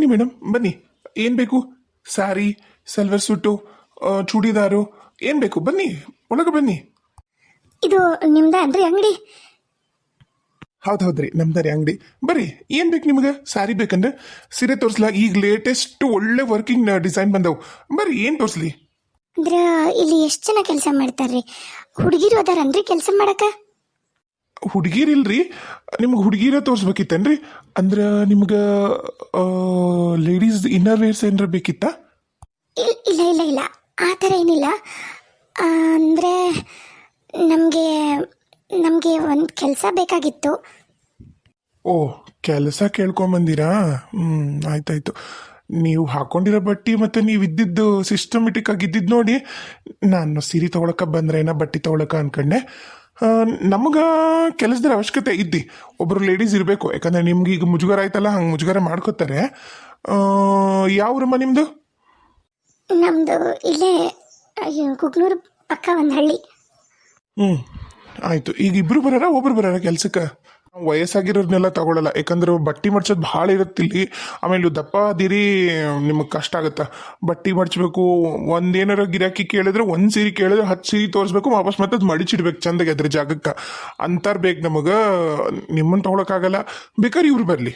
ಬನ್ನಿ ಮೇಡಮ್ ಬನ್ನಿ. ಏನು ಬೇಕು? ಸ್ಯಾರಿ, ಸಲ್ವರ್ ಸೂಟು, ಚೂಡಿದಾರು ಏನು ಬೇಕು? ಬನ್ನಿ, ಒಳಗೆ ಬನ್ನಿ. ಇದು ನಿಮ್ದ ಅನ್ರಿ ಅಂಗಡಿ? ಹೌದ್ರಿ, ನಮ್ದಾರಿ ಅಂಗಡಿ. ಬರ್ರಿ, ಏನು ಬೇಕು ನಿಮ್ಗೆ? ಸ್ಯಾರಿ ಬೇಕಂದ್ರೆ ಸೀರೆ ತೋರಿಸ್ಲಾ? ಈಗ ಲೇಟೆಸ್ಟ್ ಒಳ್ಳೆ ವರ್ಕಿಂಗ್ ಡಿಸೈನ್ ಬಂದವು. ಬರ್ರಿ, ಏನು ತೋರಿಸ್ಲಿ? ಅಂದ್ರೆ ಇಲ್ಲಿ ಎಷ್ಟು ಜನ ಕೆಲಸ ಮಾಡ್ತಾರ್ರಿ? ಹುಡುಗಿರು ಅದಾರನ್ರಿ ಕೆಲಸ ಮಾಡಕ? ಹುಡುಗಿರಿಲ್ರಿ, ನಿಮ್ಗೆ ಹುಡುಗಿರ ತೋರಿಸ್ಬೇಕಿತ್ತೇನ್ರಿ? ಅಂದ್ರೆ ನಿಮ್ಗೆ ಲೇಡೀಸ್ ಇನ್ನರ್ ವೇರ್ಸ್ ಏನಾರ ಬೇಕಿತ್ತಾ? ಇಲ್ಲ ಇಲ್ಲ ಇಲ್ಲ, ಆ ಥರ ಏನಿಲ್ಲ. ಅಂದರೆ ನಮಗೆ ನಮಗೆ ಒಂದು ಕೆಲಸ ಬೇಕಾಗಿತ್ತು. ಓ, ಕೆಲಸ ಕೇಳ್ಕೊಂಬಂದಿರಾ? ಆಯ್ತಾಯ್ತು. ನೀವು ಹಾಕೊಂಡಿರೋ ಬಟ್ಟೆ ಮತ್ತು ನೀವು ಇದ್ದಿದ್ದು ಸಿಸ್ಟಮೆಟಿಕ್ ಆಗಿ ಇದ್ದಿದ್ದು ನೋಡಿ ನಾನು ಸೀರೆ ತೊಗೊಳಕ್ಕೆ ಬಂದ್ರೇನ ಬಟ್ಟೆ ತೊಗೊಳಕ್ಕೆ ಅನ್ಕೊಂಡೆ. ನಮಗೆ ಕೆಲಸದ ಅವಶ್ಯಕತೆ ಇದ್ದಿ ಒಬ್ಬರು ಲೇಡೀಸ್ ಇರಬೇಕು, ಯಾಕಂದರೆ ನಿಮ್ಗೆ ಈಗ ಮುಜುಗರ ಆಯ್ತಲ್ಲ, ಹಂಗೆ ಮುಜುಗರ ಮಾಡ್ಕೋತಾರೆ. ಯಾವ್ರಮ್ಮ ನಿಮ್ಮದು? ನಮ್ಮದು ಇಲ್ಲೇ ಕುಗ್ನೂರು ಪಕ್ಕ ಒಂದು ಹಳ್ಳಿ. ಆಯಿತು. ಈಗ ಇಬ್ಬರು ಬರಾರ ಒಬ್ರು ಬರಾರ ಕೆಲ್ಸಕ್ಕೆ? ವಯಸ್ಸಾಗಿರೋರ್ನೆಲ್ಲ ತಗೊಳ್ಳಲ್ಲ, ಯಾಕಂದ್ರೆ ಬಟ್ಟೆ ಮಡ್ಚೋದು ಭಾಳ ಇರುತ್ತಿಲ್ಲಿ. ಆಮೇಲೆ ದಪ್ಪ ಅದೀರಿ, ನಿಮಗೆ ಕಷ್ಟ ಆಗುತ್ತೆ. ಬಟ್ಟೆ ಮಡ್ಚಬೇಕು, ಒಂದೇನಾರ ಗಿರಾಕಿ ಕೇಳಿದ್ರೆ ಒಂದು ಸೀರೆ ಕೇಳಿದ್ರೆ 10 ಸೀರೆ ತೋರಿಸ್ಬೇಕು, ವಾಪಸ್ ಮತ್ತೆ ಅದು ಮಡಿಚಿಡ್ಬೇಕು ಚಂದಾಗಿ ಅದ್ರ ಜಾಗಕ್ಕೆ. ಅಂತಾರು ಬೇಕು ನಮಗೆ. ನಿಮ್ಮನ್ನು ತೊಗೊಳಕ್ಕಾಗಲ್ಲ, ಬೇಕಾದ್ರೆ ಇವ್ರು ಬರಲಿ.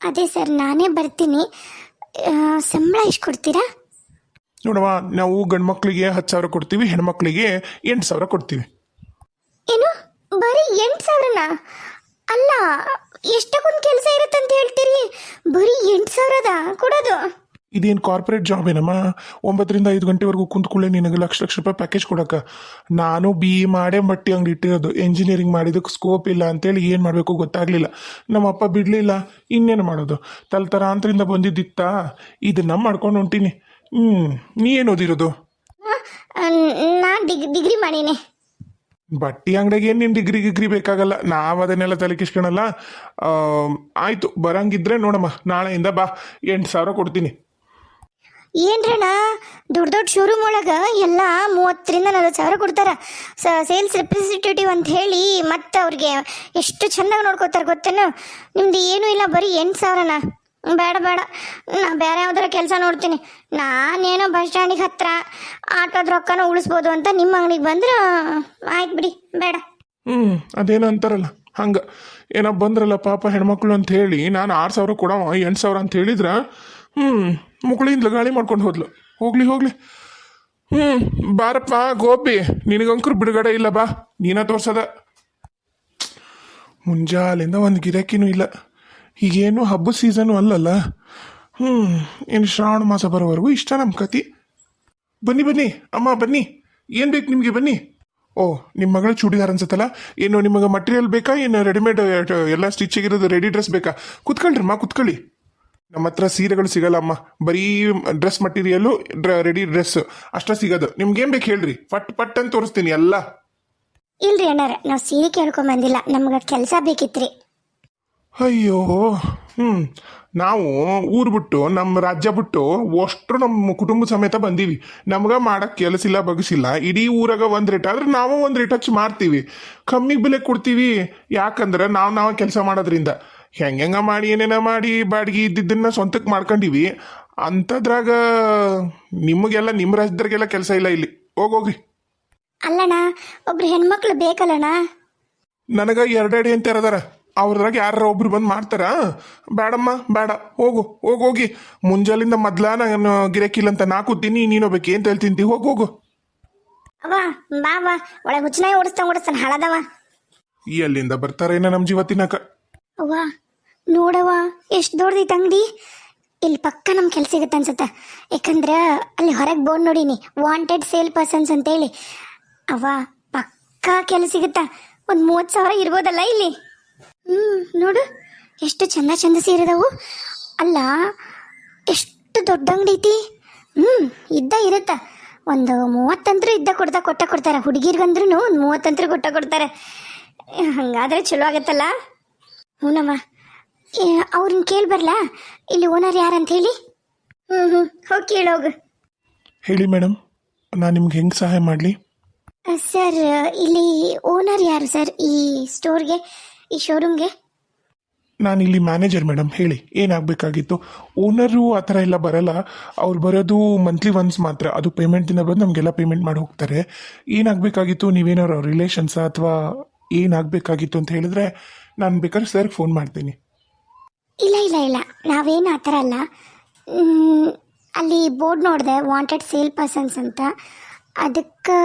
ಅದೇ ಸರ್, ನಾನೇ ಬರ್ತೀನಿ. ಸಂಬಳ ಎಷ್ಟು ಕೊಡ್ತೀರಾ? ನೋಡವ್ವ, ನಾವು ಗಂಡು ಮಕ್ಕಳಿಗೆ 10,000 ಕೊಡ್ತೀವಿ, ಹೆಣ್ಮಕ್ಳಿಗೆ 8,000 ಕೊಡ್ತೀವಿ. ಏನು, ಬರೀ 8,000ನಾ? ಅಲ್ಲ, ಎಷ್ಟಕ್ಕೊಂದು ಕೆಲಸ ಇರುತ್ತಂತ ಹೇಳ್ತೀರಿ, ಬರೀ 8,000ದ ಕೊಡೋದು? ಇದೇನು ಕಾರ್ಪೊರೇಟ್ ಜಾಬ್ ಏನಮ್ಮ? 9 ರಿಂದ 5 ಗಂಟೆವರೆಗೂ ಕುಂತ್ಕೊಳ್ಳೆ ನಿನಗೆ ಲಕ್ಷ ಲಕ್ಷ ರೂಪಾಯಿ ಪ್ಯಾಕೇಜ್ ಕೊಡೋಕೆ. ನಾನು BE ಮಾಡೇ ಬಟ್ಟೆ ಅಂಗಡಿ ಇಟ್ಟಿರೋದು. ಎಂಜಿನಿಯರಿಂಗ್ ಮಾಡಿದಕ್ಕೆ ಸ್ಕೋಪ್ ಇಲ್ಲ ಅಂತೇಳಿ ಏನು ಮಾಡಬೇಕು ಗೊತ್ತಾಗಲಿಲ್ಲ. ನಮ್ಮಪ್ಪ ಬಿಡಲಿಲ್ಲ, ಇನ್ನೇನು ಮಾಡೋದು? ತಲತರಾಂತರಿಂದ ಬಂದಿದ್ದಿತ್ತಾ, ಇದನ್ನ ಮಾಡ್ಕೊಂಡು ಹೊಂಟೀನಿ. ನೀ ಏನು ಓದಿರೋದು? ನಾನು ಡಿಗ್ರಿ ಮಾಡೀನಿ. ಬಟ್ಟೆ ಅಂಗಡಿಗೆ ಏನು ನಿನ್ನ ಡಿಗ್ರಿ ಬೇಕಾಗಲ್ಲ, ನಾವು ಅದನ್ನೆಲ್ಲ ತಲೆಕಿಸ್ಕೊಳಲ್ಲ. ಆಯಿತು, ಬರಂಗಿದ್ರೆ ನೋಡಮ್ಮ, ನಾಳೆಯಿಂದ ಬಾ, 8,000 ಕೊಡ್ತೀನಿ. ಏನ್ರಣ್ಣ, ದೊಡ್ಡ ದೊಡ್ಡ ಶೋರೂಮ್ ಒಳಗೆ ಎಲ್ಲ 30 ರಿಂದ 40,000 ಕೊಡ್ತಾರೆ. ಸೇಲ್ಸ್ ರೆಪ್ರೆಸೆಂಟೇಟಿವ್ ಅಂತ ಹೇಳಿ, ಮತ್ತು ಅವ್ರಿಗೆ ಎಷ್ಟು ಚೆಂದಾಗಿ ನೋಡ್ಕೋತಾರೆ ಗೊತ್ತೇನು? ನಿಮ್ದು ಏನೂ ಇಲ್ಲ, ಬರೀ 8,000ನಾ? ಬೇಡ ಬೇಡ, ನಾ ಬೇರೆ ಯಾವ್ದಾರ ಕೆಲಸ ನೋಡ್ತೀನಿ. ನಾನೇನೋ ಬಸ್ ಸ್ಟ್ಯಾಂಡಿಗೆ ಹತ್ರ ಆಟೋದ ರೊಕ್ಕನ ಉಳಿಸ್ಬೋದು ಅಂತ ನಿಮ್ಮ ಅಂಗಡಿಗೆ ಬಂದ್ರೆ ಆಯ್ತು ಬಿಡಿ, ಬೇಡ. ಅದೇನೋ ಅಂತಾರಲ್ಲ ಹಂಗೆ, ಏನೋ ಬಂದ್ರಲ್ಲ ಪಾಪ ಹೆಣ್ಮಕ್ಳು ಅಂತ ಹೇಳಿ ನಾನು 6,000 ಕೊಡವ 8,000 ಅಂತ ಹೇಳಿದ್ರೆ ಮುಕ್ಳಿಂದ ಗಾಳಿ ಮಾಡ್ಕೊಂಡು ಹೋದ್ಲು. ಹೋಗ್ಲಿ. ಬಾರಪ್ಪ ಗೋಪಿ, ನಿನಗಂಕರು ಬಿಡುಗಡೆ ಇಲ್ಲ, ಬಾ, ನೀನ ತೋರ್ಸದ. ಮುಂಜಾಲಿಂದ ಒಂದು ಗಿರಾಕಿನೂ ಇಲ್ಲ. ಈಗೇನು ಹಬ್ಬದ ಸೀಸನು ಅಲ್ಲಲ್ಲ. ಏನು ಶ್ರಾವಣ ಮಾಸ ಬರೋವರೆಗೂ ಇಷ್ಟ ನಮ್ಮ ಕತಿ. ಬನ್ನಿ ಅಮ್ಮ, ಬನ್ನಿ. ಏನು ಬೇಕು ನಿಮಗೆ? ಬನ್ನಿ. ಓ, ನಿಮ್ಮ ಮಗಳ ಚೂಡಿದಾರ ಅನ್ಸತ್ತಲ್ಲ. ಏನು ನಿಮಗೆ ಮಟೀರಿಯಲ್ ಬೇಕಾ, ಏನು ರೆಡಿಮೇಡ್ ಎಲ್ಲ ಸ್ಟಿಚಿಗಿರೋದು ರೆಡಿ ಡ್ರೆಸ್ ಬೇಕಾ? ಕುತ್ಕೊಳ್ರಮ್ಮ, ಕುತ್ಕೊಳ್ಳಿ. ನಮ್ಮ ಹತ್ರ ಸೀರೆಗಳು ಸಿಗಲ್ಲ ಅಮ್ಮ, ಬರೀ ಡ್ರೆಸ್ ಮಟೀರಿಯಲ್ಲು, ರೆಡಿ ಡ್ರೆಸ್ ಅಷ್ಟೇ ಸಿಗೋದು. ನಿಮ್ಗೇನು ಬೇಕು ಹೇಳ್ರಿ, ಪಟ್ ಅಂತ ತೋರಿಸ್ತೀನಿ ಎಲ್ಲ. ಇಲ್ರಿ ಅಣ್ಣಾರ, ನಾವು ಸೀರೆ ಕೇಳ್ಕೊಂಬಂದಿಲ್ಲ, ನಮ್ಗೆ ಕೆಲಸ ಬೇಕಿತ್ರಿ. ಅಯ್ಯೋ, ನಾವು ಊರು ಬಿಟ್ಟು ನಮ್ಮ ರಾಜ್ಯ ಬಿಟ್ಟು ಅಷ್ಟು ನಮ್ಮ ಕುಟುಂಬ ಸಮೇತ ಬಂದೀವಿ. ನಮ್ಗೆ ಮಾಡಕ್ಕೆ ಕೆಲಸಿಲ್ಲ ಬಗ್ಸಿಲ್ಲ. ಇಡೀ ಊರಾಗ ಒಂದು ರೇಟ್ ಆದ್ರೆ ನಾವು ಒಂದು ರೇಟ್ ಹಚ್ಚಿ ಮಾರ್ತೀವಿ, ಕಮ್ಮಿ ಬೆಲೆ ಕೊಡ್ತೀವಿ. ಯಾಕಂದ್ರೆ ನಾವು ಕೆಲಸ ಮಾಡೋದ್ರಿಂದ ಹೆಂಗ ಮಾಡಿ ಏನೇನ ಮಾಡಿ ಬಾಡಿಗೆ ಇದ್ದಿದ್ದನ್ನ ಸ್ವಂತಕ್ಕೆ ಮಾಡ್ಕೊಂಡಿವಿ. ಅಂಥದ್ರಾಗ ನಿಮಗೆಲ್ಲ ನಿಮ್ಮ ರಾಜ್ಯದಾಗೆಲ್ಲ ಕೆಲಸ ಇಲ್ಲ ಇಲ್ಲಿ. ಹೋಗ್ರಿ. ಅಲ್ಲಣ್ಣ, ಒಬ್ರು ಹೆಣ್ಮಕ್ಳು ಬೇಕಲ್ಲಣ್ಣ? ನನಗೆ 2 ಅಂತ ಇರೋದಾರ, ಅವ್ರದ್ರಾಗ ಯಾರ ಒಬ್ರು ಬಂದು ಮಾಡ್ತಾರ? ಬೇಡಮ್ಮ, ಬೇಡ, ಹೋಗಿ. ಮುಂಜಾಲಿಂದ ಮೊದ್ಲ ನಾನು ಗಿರಾಕಿಲ್ಲ ಅಂತ ನಾ ಕೂತೀನಿ, ನೀನು ಬೇಕು ಅಂತ ಹೇಳ್ತೀನಿ. ಹೋಗು. ಅವ್ವ ಬಾ, ಒಳಗೆ ಹುಚ್ಚನಾಗಿ ಓಡಿಸ್ತಾನೆ ಹಾಳದವ. ಎಲ್ಲಿಂದ ಬರ್ತಾರೇನ ನಮ್ಮ ಜೀವ ತಿನ್ನಕ? ಅವ್ವ ನೋಡವ್ವ, ಎಷ್ಟು ದೊಡ್ಡದೈತೆ ಅಂಗಡಿ. ಇಲ್ಲಿ ಪಕ್ಕ ನಮ್ಮ ಕೆಲಸ ಸಿಗುತ್ತೆ ಅನ್ಸುತ್ತೆ, ಯಾಕಂದ್ರೆ ಅಲ್ಲಿ ಹೊರಗೆ ಬೋರ್ಡ್ ನೋಡೀನಿ, ವಾಂಟೆಡ್ ಸೇಲ್ ಪರ್ಸನ್ಸ್ ಅಂತೇಳಿ. ಅವ್ವ ಪಕ್ಕ ಕೆಲಸ ಸಿಗುತ್ತಾ, ಒಂದು 30,000 ಇರ್ಬೋದಲ್ಲ ಇಲ್ಲಿ? ನೋಡು ಎಷ್ಟು ಚಂದ ಸೀರೆದವು. ಅಲ್ಲ, ಎಷ್ಟು ದೊಡ್ಡ ಅಂಗಡಿ ಐತಿ. ಇರುತ್ತ ಒಂದು 30 ಅಂತರೂ ಕೊಡ್ತಾರೆ. ಹುಡುಗಿರ್ಗಂದ್ರೂ 30 ಅಂತರೂ ಕೊಡ್ತಾರೆ. ಹಂಗಾದ್ರೆ ಚಲೋ ಆಗತ್ತಲ್ಲ. ಹೂನಮ್ಮ, ಅವ್ರನ್ನ ಕೇಳ್ಬರ್ಲಾ ಇಲ್ಲಿ ಓನರ್ ಯಾರಂತ ಹೇಳಿ? ಹೋಗಿ ಕೇಳೋಗು. ಹೇಳಿ ಮೇಡಮ್, ನಾನು ನಿಮ್ಗೆ ಹೆಂಗೆ ಸಹಾಯ ಮಾಡಲಿ? ಸರ್, ಇಲ್ಲಿ ಓನರ್ ಯಾರು ಸರ್ ಈ ಸ್ಟೋರ್ಗೆ, ಈ ಶೋರೂಮ್ಗೆ? ನಾನು ಇಲ್ಲಿ ಮ್ಯಾನೇಜರ್ ಮೇಡಮ್, ಹೇಳಿ ಏನಾಗಬೇಕಾಗಿತ್ತು. ಓನರು ಆ ಥರ ಎಲ್ಲ ಬರಲ್ಲ, ಅವ್ರು ಬರೋದು ಮಂತ್ಲಿ ಒನ್ಸ್ ಮಾತ್ರ. ಅದು ಪೇಮೆಂಟಿಂದ ಬಂದು ನಮಗೆಲ್ಲ ಪೇಮೆಂಟ್ ಮಾಡಿ ಹೋಗ್ತಾರೆ. ಏನಾಗಬೇಕಾಗಿತ್ತು, ನೀವೇನಾರು ರಿಲೇಷನ್ಸಾ ಅಥವಾ ಏನಾಗಬೇಕಾಗಿತ್ತು ಅಂತ ಹೇಳಿದ್ರೆ ನಾನು ಬೇಕಾದ್ರೆ ಸರ್ಗೆ ಫೋನ್ ಮಾಡ್ತೀನಿ. ಇಲ್ಲ ಇಲ್ಲ ಇಲ್ಲ, ನಾವೇನು ಆ ಥರ ಅಲ್ಲ. ಅಲ್ಲಿ ಬೋರ್ಡ್ ನೋಡಿದೆ, ವಾಂಟೆಡ್ ಸೇಲ್ ಪರ್ಸನ್ಸ್ ಅಂತ. ಅದಕ್ಕೆ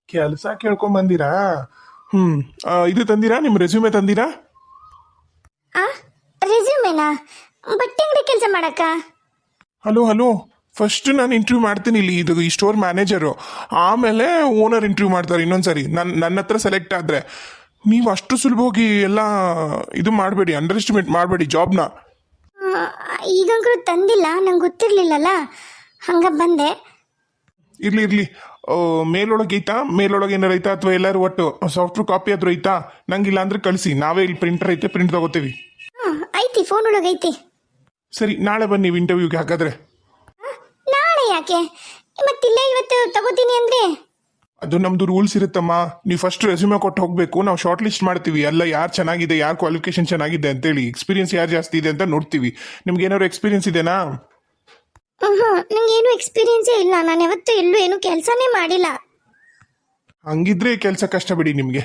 ಕೆಲಸ ಕೇಳ್ಕೊಂಬಂದಿರಾ? ಇದು ತಂದಿರಾ, ನಿಮ್ಮ ರೆಸ್ಯೂಮೆ ತಂದಿರಾ? ರೆಸ್ಯೂಮೇನಾ? ಬಟ್ಟೆ ಅಂಗಡಿ ಕೆಲಸ ಮಾಡಕ್ಕ? ಹಲೋ, ಫಸ್ಟ್ ನಾನು ಇಂಟರ್ವ್ಯೂ ಮಾಡ್ತೀನಿ ಇಲ್ಲಿ, ಇದು ಈ ಸ್ಟೋರ್ ಮ್ಯಾನೇಜರು, ಆಮೇಲೆ ಓನರ್ ಇಂಟರ್ವ್ಯೂ ಮಾಡ್ತಾರೆ ಇನ್ನೊಂದ್ಸರಿ. ನನ್ನ ಹತ್ರ ಸೆಲೆಕ್ಟ್ ಆದರೆ ನೀವು ಅಷ್ಟು ಸುಲಭವಾಗಿ ಎಲ್ಲ ಇದು ಮಾಡಬೇಡಿ, ಅಂಡರ್ ಎಸ್ಟಿಮೇಟ್ ಮಾಡಬೇಡಿ ಜಾಬ್ನ. ಈಗಂಕರು ತಂದಿಲ್ಲ, ನಂಗೆ ಗೊತ್ತಿರಲಿಲ್ಲಲ್ಲ, ಹಂಗ ಬಂದೆ. ಇರ್ಲಿ ಮೇಲೊಳಗೆ ಐತಾ, ಮೇಲೊಳಗೆ ಏನಾರು ಐತಾ ಅಥವಾ ಎಲ್ಲರೂ ಒಟ್ಟು ಸಾಫ್ಟ್ವೇರ್ ಕಾಪಿ ಆದ್ರೂ ಐತಾ? ನಂಗಿಲ್ಲ ಅಂದ್ರೆ ಕಳಿಸಿ, ನಾವೇ ಇಲ್ಲಿ ಪ್ರಿಂಟರ್ ಐತೆ, ಪ್ರಿಂಟ್ ತಗೋತೀವಿ. ಐತಿ, ಫೋನ್ ಒಳಗೆ ಐತಿ. ಸರಿ, ನಾಳೆ ಬನ್ನಿ ನೀವು ಇಂಟರ್ವ್ಯೂಗೆ. ಹಾಗಾದ್ರೆ ನಾಳೆ ಯಾಕೆ? ಮತ್ತಿಲ್ಲೇ ಇವತ್ತು ತಗೋತೀನಿ ಅಂದ್ರೆ? ಅದು ನಮ್ದು ರೂಲ್ಸ್ ಇರುತ್ತಮ್ಮ. ನೀವು ಫಸ್ಟ್ ರೆಸ್ಯೂಮೆ ಕೊಟ್ಟು ಹೋಗಬೇಕು, ನಾವು ಶಾರ್ಟ್ ಲಿಸ್ಟ್ ಮಾಡ್ತೀವಿ. ಎಲ್ಲ ಯಾರು ಚೆನ್ನಾಗಿದೆ, ಯಾರು ಕ್ವಾಲಿಫಿಕೇಶನ್ ಚೆನ್ನಾಗಿದೆ ಅಂತೇಳಿ, ಎಕ್ಸ್ಪೀರಿಯನ್ಸ್ ಯಾರು ಜಾಸ್ತಿ ಇದೆ ಅಂತ ನೋಡ್ತೀವಿ. ನಿಮ್ಗೆ ಏನಾದ್ರು ಎಕ್ಸ್ಪೀರಿಯನ್ಸ್ ಇದೆನಾ? ನಂಗೇನು ಎಕ್ಸ್ಪೀರಿಯನ್ಸೇ ಇಲ್ಲ, ನಾನು ಯಾವತ್ತೂ ಎಲ್ಲೂ ಏನು ಕೆಲಸನೇ ಮಾಡಿಲ್ಲ. ಹಂಗಿದ್ರೆ ಕೆಲಸ ಕಷ್ಟ ಬಿಡಿ ನಿಮಗೆ.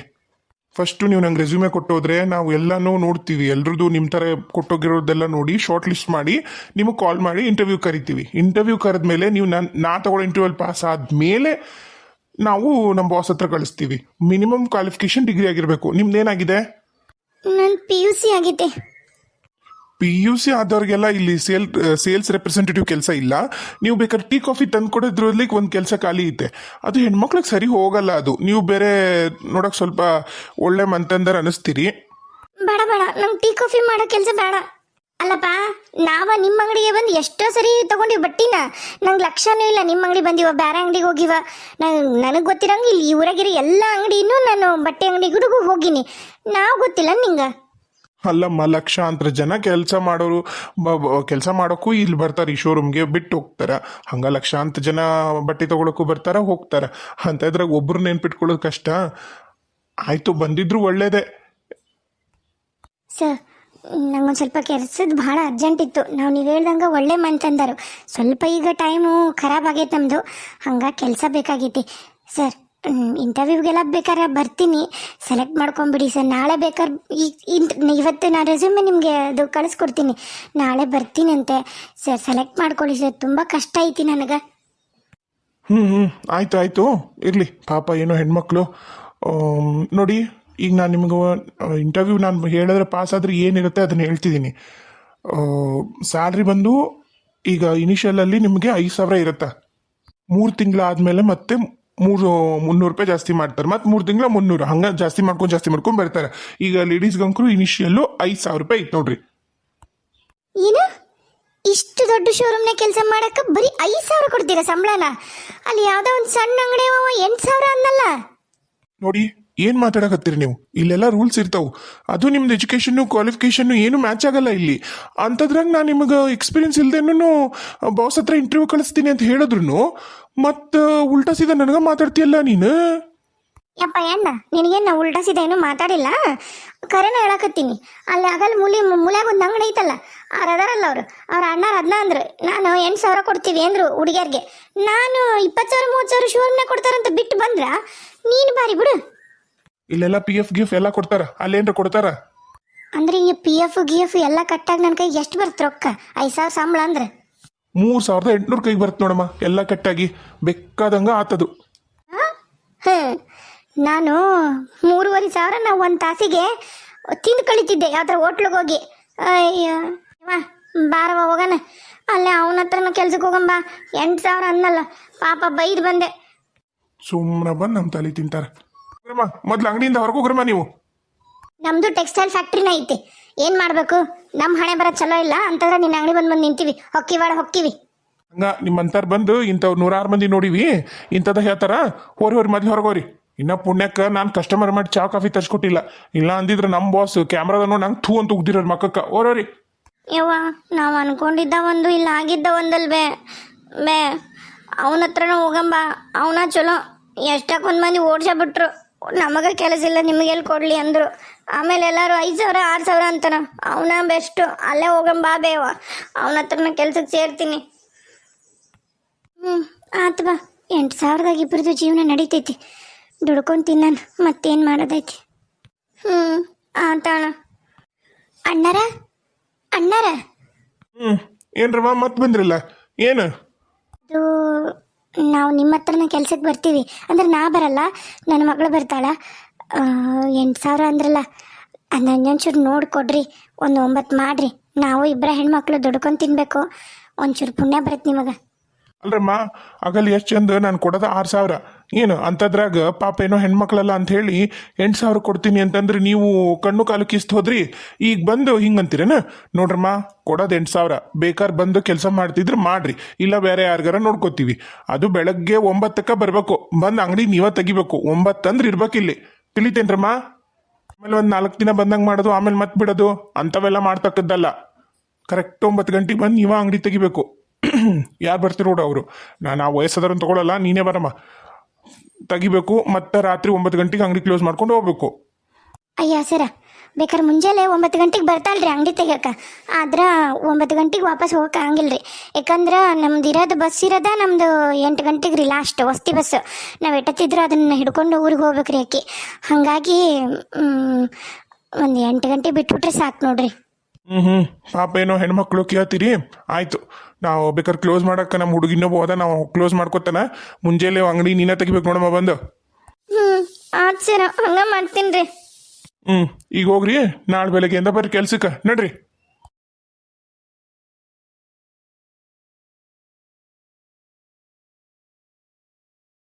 ಫಸ್ಟು ನೀವು ನಂಗೆ ರೆಸ್ಯೂಮೆ ಕೊಟ್ಟೋದ್ರೆ ನಾವು ಎಲ್ಲನೂ ನೋಡ್ತೀವಿ, ಎಲ್ರದ್ದು ನಿಮ್ಮ ಥರ ಕೊಟ್ಟೋಗಿರೋದೆಲ್ಲ ನೋಡಿ ಶಾರ್ಟ್ ಲಿಸ್ಟ್ ಮಾಡಿ ನಿಮಗೆ ಕಾಲ್ ಮಾಡಿ ಇಂಟರ್ವ್ಯೂ ಕರಿತೀವಿ. ಇಂಟರ್ವ್ಯೂ ಕರೆದ್ಮೇಲೆ ನೀವು ನಾ ತಗೊಳ್ಳೋ ಇಂಟರ್ವ್ಯೂಲ್ ಪಾಸ್ ಆದಮೇಲೆ ನಾವು ನಮ್ಮ ಬಾಸ್ ಹತ್ರ ಕಳಿಸ್ತೀವಿ. ಮಿನಿಮಮ್ ಕ್ವಾಲಿಫಿಕೇಶನ್ ಡಿಗ್ರಿ ಆಗಿರಬೇಕು. ನಿಮ್ದೇನಾಗಿದೆ? ನನ್ನ PUC ಆಗೈತೆ. PUC ಆದವ್ರಿಗೆಲ್ಲ ಇಲ್ಲಿ ಸೇಲ್ಸ್ ರೆಪ್ರೆಸೆಂಟೇಟಿವ್ ಕೆಲಸ ಇಲ್ಲ. ನೀವು ಬೇಕಾದ್ರೆ ಟೀ ಕಾಫಿ ತಂದು ಕೊಡೋದ್ರಲ್ಲಿ ಒಂದು ಕೆಲಸ ಖಾಲಿ ಐತೆ, ಅದು ಹೆಣ್ಮಕ್ಳಿಗೆ ಸರಿ ಹೋಗಲ್ಲ. ಅದು ನೀವು ಬೇರೆ ನೋಡೋಕೆ ಸ್ವಲ್ಪ ಒಳ್ಳೆ ಮಂತಂದರ್ ಅನ್ನಿಸ್ತೀರಿ. ಬೇಡ, ನಮ್ಗೆ ಟೀ ಕಾಫಿ ಮಾಡೋ ಕೆಲಸ ಬೇಡ. ಅಲ್ಲಪ್ಪ, ನಿಮ್ಮ ಅಂಗಡಿಗೆ ಬಂದು ಎಷ್ಟೋ ಸರಿ ತಗೊಂಡಿವಿ ಬಟ್ಟಿನ, ನಂಗೆ ಲಕ್ಷನೂ ಇಲ್ಲ. ನಿಮ್ಮ ಅಂಗಡಿ ಬಂದಿವ, ಬೇರೆ ಅಂಗಡಿಗೆ ಹೋಗಿವ. ನನಗೆ ಗೊತ್ತಿರಂಗೆ ಇಲ್ಲಿ ಈ ಊರಾಗಿರೋ ಎಲ್ಲ ಅಂಗಡಿನೂ ನಾನು ಬಟ್ಟೆ ಅಂಗಡಿಗೂ ಹೋಗಿನಿ. ನಾವು ಗೊತ್ತಿಲ್ಲ ನಿಂಗೆ? ಅಲ್ಲಮ್ಮ, ಲಕ್ಷಾಂತರ ಜನ ಕೆಲಸ ಮಾಡೋರು ಕೆಲಸ ಮಾಡೋಕ್ಕೂ ಇಲ್ಲಿ ಬರ್ತಾರೆ, ಈ ಶೋರೂಮ್ಗೆ ಬಿಟ್ಟು ಹೋಗ್ತಾರೆ. ಹಂಗೆ ಲಕ್ಷಾಂತರ ಜನ ಬಟ್ಟೆ ತೊಗೊಳಕ್ಕೂ ಬರ್ತಾರೆ, ಹೋಗ್ತಾರೆ. ಅಂತ ಇದ್ರಾಗ ಒಬ್ರು ನೆನ್ಪಿಟ್ಕೊಳ್ಳೋದು ಕಷ್ಟ. ಆಯಿತು, ಬಂದಿದ್ರು ಒಳ್ಳೇದೇ. ಸರ್, ನಂಗೊಂದು ಸ್ವಲ್ಪ ಕೆಲಸದ ಭಾಳ ಅರ್ಜೆಂಟ್ ಇತ್ತು. ನೀವು ಹೇಳ್ದಂಗೆ ಒಳ್ಳೆ ಮಂತಂದರು. ಸ್ವಲ್ಪ ಈಗ ಟೈಮು ಖರಾಬ್ ಆಗೈತೆ ನಮ್ಮದು, ಹಂಗೆ ಕೆಲಸ ಬೇಕಾಗೈತಿ. ಸರ್, ಇಂಟರ್ವ್ಯೂಗೆಲ್ಲ ಬೇಕಾದ್ರೆ ಬರ್ತೀನಿ, ಸೆಲೆಕ್ಟ್ ಮಾಡ್ಕೊಂಬಿಡಿ ಸರ್. ನಾಳೆ ಬೇಕಾದ್ರೆ ಇವತ್ತು ನಾನು ರೆಸ್ಯೂಮೆ ನಿಮಗೆ ಅದು ಕಳಿಸ್ಕೊಡ್ತೀನಿ, ನಾಳೆ ಬರ್ತೀನಂತೆ. ಸರ್, ಸೆಲೆಕ್ಟ್ ಮಾಡ್ಕೊಳ್ಳಿ ಸರ್, ತುಂಬ ಕಷ್ಟ ಐತಿ ನನಗೆ. ಆಯಿತು ಇರಲಿ. ಪಾಪ ಏನೋ ಹೆಣ್ಮಕ್ಳು. ನೋಡಿ, ಈಗ ನಾನು ನಿಮ್ಗೆ ಇಂಟರ್ವ್ಯೂ ನಾನು ಹೇಳಿದ್ರೆ ಪಾಸ್ ಆದರೆ ಏನಿರುತ್ತೆ ಅದನ್ನು ಹೇಳ್ತಿದ್ದೀನಿ. ಸ್ಯಾಲ್ರಿ ಬಂದು ಈಗ ಇನಿಷಿಯಲಲ್ಲಿ ನಿಮಗೆ 5,000 ಇರುತ್ತೆ. 3 ತಿಂಗಳಾದಮೇಲೆ ಮತ್ತೆ 300 ರೂಪಾಯಿ ಜಾಸ್ತಿ ಮಾಡ್ತಾರೆ, ಮತ್ತು 3 ತಿಂಗಳ 300, ಹಂಗೆ ಜಾಸ್ತಿ ಮಾಡ್ಕೊಂಡು ಬರ್ತಾರೆ. ಈಗ ಲೇಡೀಸ್ಗಂಕರು ಇನಿಷಿಯಲ್ಲು 5,000 ರೂಪಾಯಿ ಇತ್ತು ನೋಡ್ರಿ. ಏನು, ಇಷ್ಟು ದೊಡ್ಡ ಶೋರೂಮ್ನ ಕೆಲಸ ಮಾಡಕ್ಕೆ ಬರೀ 5,000 ಕೊಡ್ತೀರಾ ಸಂಬಳನ? ಅಲ್ಲಿ ಯಾವುದೋ ಒಂದು ಸಣ್ಣ ಅಂಗಡಿ 8,000 ಅನ್ನಲ್ಲ? ನೋಡಿ, ಏನು ಮಾತಾಡಕತ್ತೀರಿ ನೀವು? ಇಲ್ಲೆಲ್ಲ ರೂಲ್ಸ್ ಇರ್ತಾವೆ. ಅದು ನಿಮ್ದು ಎಜುಕೇಷನ್ನು ಕ್ವಾಲಿಫಿಕೇಷನ್ನು ಏನು ಮ್ಯಾಚ್ ಆಗಲ್ಲ ಇಲ್ಲಿ. ಅಂಥದ್ರಾಗ ನಾನು ನಿಮಗೆ ಎಕ್ಸ್ಪೀರಿಯನ್ಸ್ ಇಲ್ದೇನೂ ಬಾಸ್ ಹತ್ರ ಇಂಟರ್ವ್ಯೂ ಕಳಿಸ್ತೀನಿ ಅಂತ ಹೇಳಿದ್ರು ಮತ್ತು ಉಲ್ಟಾ ಸೀದಾ ನನಗೆ ಮಾತಾಡ್ತೀಯಲ್ಲ ನೀನು. ಯಪ್ಪ ಎಣ್ಣ, ನಿನಗೇನು ಉಲ್ಟಾ ಸೀದಾ ಏನು ಮಾತಾಡಿಲ್ಲ, ಕರೆನ ಹೇಳಕತ್ತೀನಿ. ಅಲ್ಲಿ ಆಗಲ್ಲ ಮೂಲ್ಯಾಗ ಒಂದು ಅಂಗಡಿ ಐತಲ್ಲ, ಅವ್ರು ಅದಾರಲ್ಲ, ಅವ್ರ ಅಣ್ಣಾರ ಅದನ್ನ ಅಂದ್ರು, ನಾನು 8,000 ಕೊಡ್ತೀವಿ ಅಂದರು ಹುಡುಗಿಯರಿಗೆ. ನಾನು 20,000 30,000 ಶೋರೂಮ್ನಾಗ ಕೊಡ್ತಾರಂತ ಬಿಟ್ಟು ಬಂದ್ರ ನೀನು ಬಾರಿ ಬಿಡು. ಇಲ್ಲೆಲ್ಲ PF ಗಿಫ್ ಎಲ್ಲ ಕೊಡ್ತಾರ, ಅಲ್ಲೇನ್ರ ಕೊಡ್ತಾರ? ಅಂದ್ರೆ ಈ PF GF ಎಲ್ಲ ಕಟ್ಟಾಗ ನನ್ನ ಕೈಗೆ ಎಷ್ಟು ಬರುತ್ತೆ ರೊಕ್ಕ? 5,000 ಸಂಬಳ ಅಂದ್ರೆ 3,800 ಕೈಗೆ ಬರುತ್ತೆ ನೋಡಮ್ಮ, ಎಲ್ಲ ಕಟ್ಟಾಗಿ ಬೇಕಾದಂಗೆ ಆತದು. ನಾನು 3,500 ನಾವು ಒಂದು ತಾಸಿಗೆ ತಿಂದು ಕಳಿತಿದ್ದೆ ಯಾವ್ದಾರ ಹೋಟ್ಲಿಗೆ ಹೋಗಿ. ಬಾರವ ಹೋಗೋಣ, ಅಲ್ಲೇ ಅವನ ಹತ್ರನ ಕೆಲ್ಸಕ್ಕೆ ಹೋಗಂಬ. 8,000 ಅನ್ನಲ್ಲ, ಪಾಪ ಬೈದು ಬಂದೆ. ಸುಮ್ಮನೆ ಬಂದು ನಮ್ಮ ತಲೆ ತಿಂತಾರೆ. ಮೊದ್ಲು ಅಂಗಡಿಯಿಂದ ಹೊರಗೋಗ್ರಮ್ಮ ನೀವು. ನಮ್ದು ಟೆಕ್ಸ್ಟೈಲ್ ಫ್ಯಾಕ್ಟ್ರಿನ ಐತಿ, ಏನ್ ಮಾಡ್ಬೇಕು? ನಮ್ಮ ಹಣೆ ಬರ ಚಲೋ ಇಲ್ಲ ಅಂತಂದ್ರೆ ನಿನ್ನ ಅಂಗಡಿ ಬಂದು ನಿಂತೀವಿ, ಹೊಕ್ಕಿವಿ. ಹಂಗ ನಿಮ್ಮಂತಾರ ಬಂದು ಇಂಥವ್ರು 106 ಮಂದಿ ನೋಡಿವಿ, ಇಂಥದ ಹೇಳ್ತಾರ. ಹೋರಿ ಮೊದ್ಲು ಹೊರಗೋರಿ. ಇನ್ನ ಪುಣ್ಯಕ್ಕೆ ನಾನು ಕಸ್ಟಮರ್ ಮಾಡಿ ಚಾ ಕಾಫಿ ತರ್ಸ್ಕೊಟ್ಟಿಲ್ಲ, ಇಲ್ಲ ಅಂದಿದ್ರೆ ನಮ್ಮ ಬಾಸ್ ಕ್ಯಾಮ್ರಾದನ್ನು ನಂಗೆ ಥೂ ಅಂತ ಉಗ್ದಿರೋರು ಮಕ್ಕಕ್ಕ. ಹೋರಿ. ಯವ್ವ, ನಾವು ಅನ್ಕೊಂಡಿದ್ದ ಒಂದು, ಇಲ್ಲ ಆಗಿದ್ದ ಒಂದಲ್ವೇ ಬೇ. ಅವನ ಹತ್ರನ ಹೋಗಂಬ, ಅವನ ಚಲೋ. ಎಷ್ಟಕ್ಕೊಂದು ಮಂದಿ ಓಡ್ಸಬಿಟ್ರು. ನಮಗೆ ಕೆಲಸ ಇಲ್ಲ ನಿಮಗೆ ಎಲ್ಲಿ ಕೊಡಲಿ ಅಂದರು. ಆಮೇಲೆ ಎಲ್ಲರೂ 5,000 6,000 ಅಂತಾನ. ಅವನ ಬೆಸ್ಟು, ಅಲ್ಲೇ ಹೋಗಂ ಬಾ ಬೇವ, ಅವನ ಹತ್ರನ ಕೆಲ್ಸಕ್ಕೆ ಸೇರ್ತೀನಿ. ಆತು ಬಾ, 8,000ದಾಗ ಇಬ್ಬರದು ಜೀವನ ನಡೀತೈತಿ. ದುಡ್ಕೊಂಡು ತಿನ್ನಾನ, ಮತ್ತೇನು ಮಾಡೋದೈತಿ. ಆತಣ. ಅಣ್ಣಾರ ಅಣ್ಣಾರ ಏನ್ರವ ಮತ್ತೆ ಬಂದ್ರಲ್ಲ, ಏನು? ಅದು ನಾವು ನಿಮ್ಮ ಹತ್ರನ ಕೆಲ್ಸಕ್ಕೆ ಬರ್ತೀವಿ. ಅಂದ್ರೆ ನಾ ಬರಲ್ಲ, ನನ್ನ ಮಗಳು ಬರ್ತಾಳ. 8,000 ಅಂದ್ರಲ್ಲ, ಒಂಚೂರು ನೋಡಿ ಕೊಡ್ರಿ, ಒಂದು 9 ಮಾಡಿರಿ. ನಾವು ಇಬ್ಬರ ಹೆಣ್ಮಕ್ಳು ದುಡ್ಕೊಂಡು ತಿನ್ಬೇಕು, ಒಂಚೂರು ಪುಣ್ಯ ಬರುತ್ತೆ ನಿಮಗೆ. ಅಲ್ರಮ್ಮ, ಆಗಲ್ಲಿ ಎಷ್ಟು ಚಂದ ನಾನು ಕೊಡೋದ 6,000. ಏನು ಅಂಥದ್ರಾಗ ಪಾಪ ಏನೋ ಹೆಣ್ಮಕ್ಳಲ್ಲ ಅಂತ ಹೇಳಿ 8,000 ಕೊಡ್ತೀನಿ ಅಂತಂದ್ರೆ ನೀವು ಕಣ್ಣು ಕಾಲು ಕಿಸ್ತು ಹೋದ್ರಿ. ಈಗ ಬಂದು ಹಿಂಗಂತೀರೇನ? ನೋಡ್ರಮ್ಮ, ಕೊಡೋದು 8,000. ಬೇಕಾದ್ರೆ ಬಂದು ಕೆಲಸ ಮಾಡ್ತಿದ್ರೆ ಮಾಡ್ರಿ, ಇಲ್ಲ ಬೇರೆ ಯಾರಿಗಾರ ನೋಡ್ಕೋತೀವಿ. ಅದು ಬೆಳಗ್ಗೆ 9ಕ್ಕೆ ಬರಬೇಕು, ಬಂದು ಅಂಗಡಿ ನೀವೇ ತೆಗಿಬೇಕು. 9 ಅಂದ್ರೆ ಇರ್ಬೇಕಿಲ್ಲಿ, ತಿಳಿತೇನ್ರಮ್ಮ? ಆಮೇಲೆ ಒಂದು 4 ದಿನ ಬಂದಂಗೆ ಮಾಡೋದು, ಆಮೇಲೆ ಮತ್ತೆ ಬಿಡೋದು, ಅಂಥವೆಲ್ಲ ಮಾಡ್ತಕ್ಕದ್ದಲ್ಲ. ಕರೆಕ್ಟ್ 9 ಗಂಟೆಗೆ ಬಂದು ನೀವೇ ಅಂಗಡಿ ತೆಗಿಬೇಕು. ಯಾರು ಬರ್ತೀರೋ ಅವರು, ನಾನು ಆ ವಯಸ್ಸದವ್ರನ್ನ ತಗೊಳ್ಳಲ್ಲ, ನೀನೇ ಬರಮ್ಮ. ತೆಗಿಬೇಕು, ಮತ್ತೆ ರಾತ್ರಿ 9 ಗಂಟೆಗೆ ಅಂಗಡಿ ಕ್ಲೋಸ್ ಮಾಡ್ಕೊಂಡು ಹೋಗ್ಬೇಕು. ಅಯ್ಯ ಸರ, ಬೇಕಾದ್ರೆ ಮುಂಜಾನೆ 9 ಗಂಟೆಗೆ ಬರ್ತಾಳ್ರಿ ಅಂಗಡಿ ತೆಗಿಯೋಕೆ. ಆದ್ರೆ 9 ಗಂಟೆಗೆ ವಾಪಸ್ ಹೋಗಕ್ಕೆ ಹಂಗಿಲ್ರಿ. ಯಾಕಂದ್ರೆ ನಮ್ದು ಇರೋದು ಬಸ್ ಇರೋದ ನಮ್ದು 8 ಗಂಟೆಗೆ ರೀ ಲಾಸ್ಟ್ ವಸ್ತಿ ಬಸ್. ನಾವು ಎಟ್ಟತ್ತಿದ್ರು ಅದನ್ನು ಹಿಡ್ಕೊಂಡು ಊರಿಗೆ ಹೋಗ್ಬೇಕ್ರಿ ಅಕ್ಕಿ. ಹಾಗಾಗಿ ಒಂದು 8 ಗಂಟೆ ಬಿಟ್ಬಿಟ್ರೆ ಸಾಕು ನೋಡ್ರಿ. ಪಾಪ ಏನೋ ಹೆಣ್ಮಕ್ಳು ಕೇಳ್ತೀರಿ. ಆಯ್ತು, ನಾವು ಬೇಕಾದ್ರೆ ಕ್ಲೋಸ್ ಮಾಡಕ್ಕೆ ನಮ್ಮ ಹುಡುಗಿನೋ ಹೋದ, ನಾವು ಕ್ಲೋಸ್ ಮಾಡ್ಕೊತಾನ. ಮುಂಜಾನೆ ಅಂಗಡಿ ನೀನೇ ತೆಗಿಬೇಕು ನೋಡಮ್ಮ ಬಂದು. ಆಯ್ತು ಸರ, ಹಂಗೆ ಮಾಡ್ತೀನಿ ರೀ. ಈಗ ಹೋಗ್ರಿ, ನಾಳೆ ಬೆಳಗ್ಗೆಯಿಂದ ಬರ್ರಿ ಕೆಲ್ಸಕ್ಕೆ, ನಡ್ರಿ.